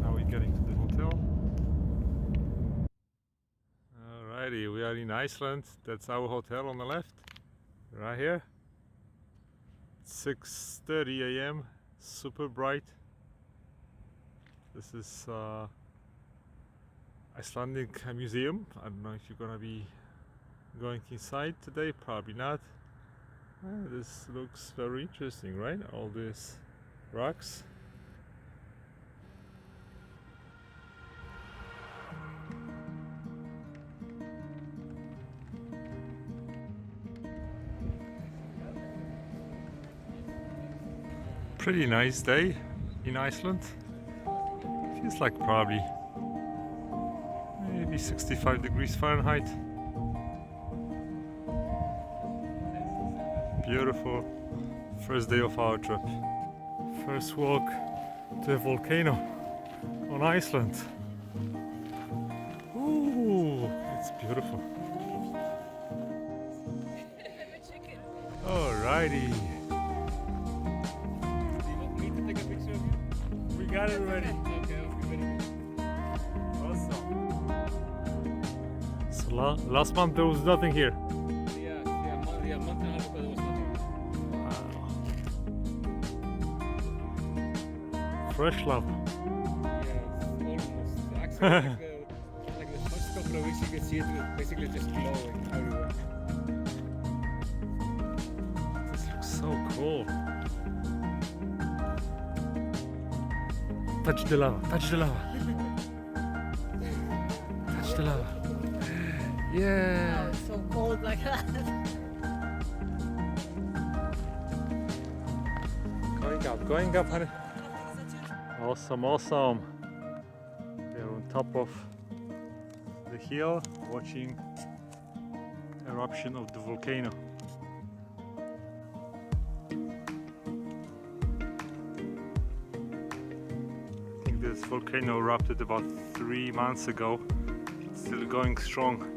Now we're getting to the hotel. Alrighty, we are in Iceland. That's our hotel on the left, right here. 6:30 a.m. Super bright. This is Icelandic museum. I don't know if you're gonna be going inside today. Probably not. This looks very interesting, right? All these rocks. Pretty nice day in Iceland. Feels like probably maybe 65 degrees Fahrenheit. Beautiful. First day of our trip. First walk to a volcano on Iceland. Ooh, it's beautiful. Alrighty. We got it ready. Awesome. So last month there was nothing here. Yeah, month and a half ago there was nothing. Wow. Fresh lava. Yes, almost. Actually, like the first couple of weeks you can see it basically just glowing everywhere. This looks so cool. Touch the lava, touch the lava. Touch the lava. Yeah. Oh, it's so cold like that. Going up, honey. Awesome, awesome. We're on top of the hill watching eruption of the volcano. I think this volcano erupted about 3 months ago. It's still going strong.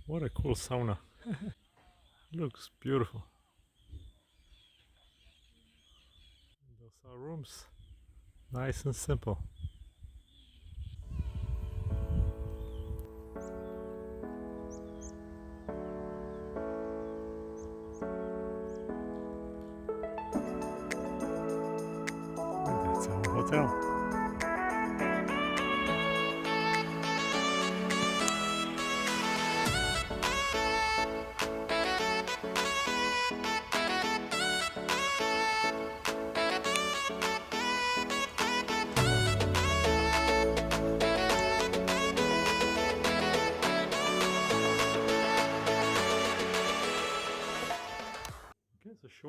What a cool sauna. Looks beautiful. Those are rooms. Nice and simple. And that's our hotel.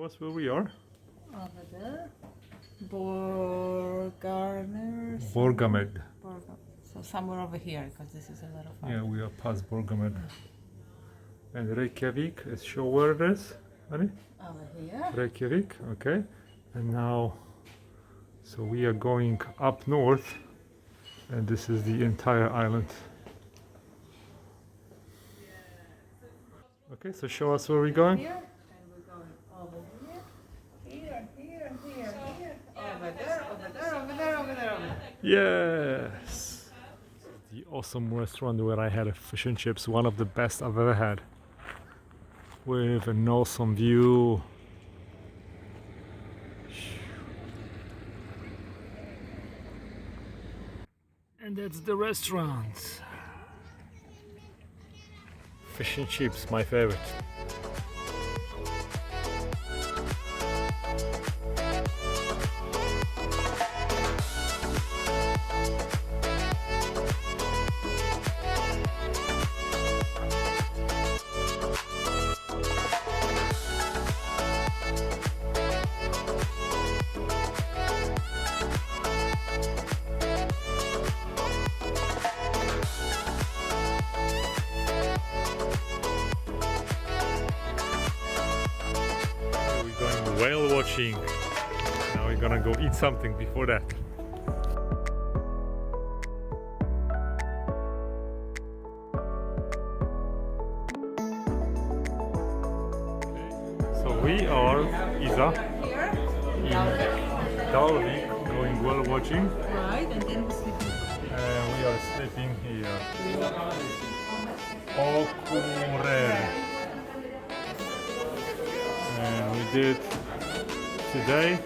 Show us where we are. Over there. Borgarner. Borgamed. So somewhere over here, because this is a little far. Yeah, we are past Borgamed. And Reykjavik, is show where it is, honey? Over here. Reykjavik, okay. And now, so we are going up north, and this is the entire island. Okay, so show us where we're going. Here, and we're going over here. Here. Over there. Yes! The awesome restaurant where I had a fish and chips, one of the best I've ever had. With an awesome view. And that's the restaurant. Fish and chips, my favorite. Whale watching. Now we're gonna go eat something before that. So we are Isa in Dalvik going whale watching. Right, and then we're sleeping. We are sleeping here. Okurer. And we did today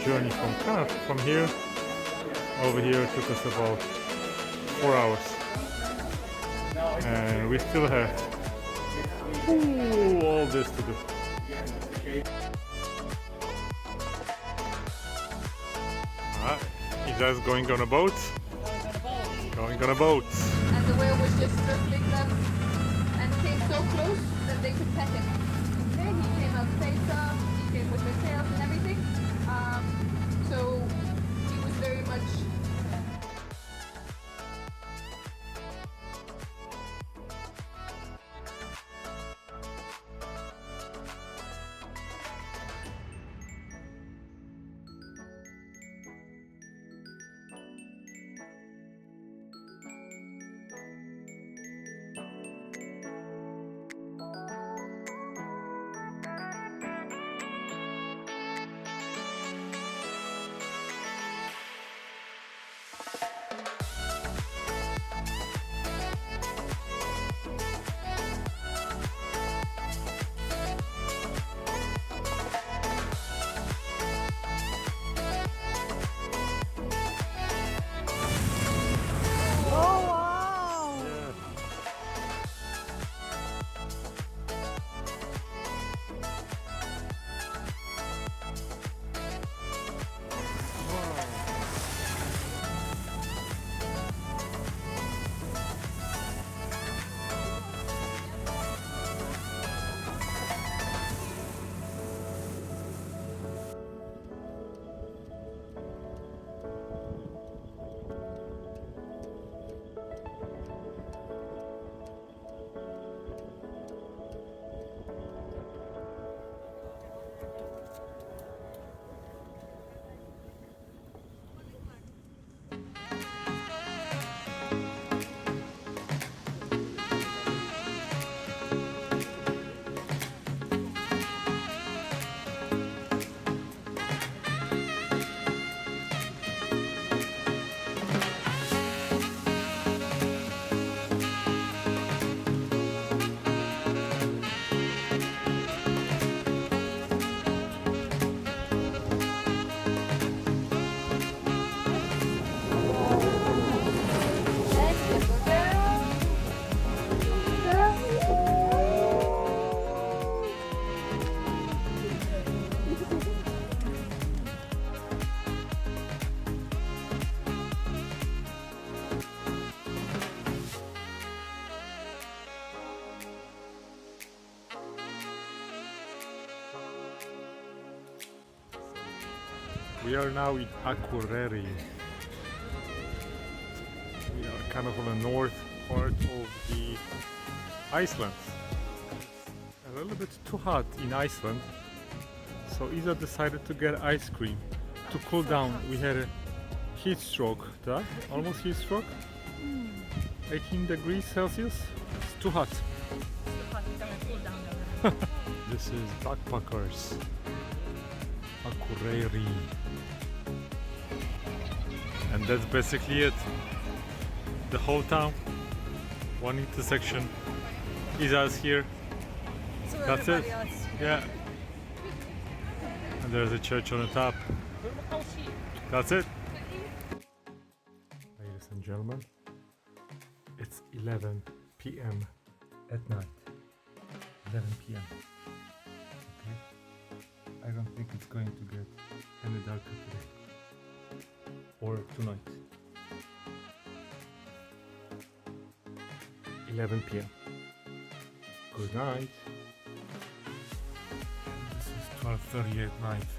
journey from here over here took us about 4 hours, and we still have all this to do. Isa's going on a boat. Going on a boat. And the whale was just circling them and came so close that they could pet him. Okay, he came out face up, he came with the tails and everything. So he was very much We are now in Akureyri. We are kind of on the north part of the Iceland. A little bit too hot in Iceland, so Isa decided to get ice cream to cool down. We had a heat stroke, да? Almost heat stroke. 18 degrees Celsius. It's too hot. This is backpackers. Akureyri. And that's basically it. The whole town. One intersection. Isa's here. That's it. Yeah. And there's a church on the top. That's it. Ladies and gentlemen, it's 11 p.m. at night. 11 p.m. Okay? I don't think it's going to get any darker today. Or tonight. 11 p.m. Good night. This is 12:30 at night.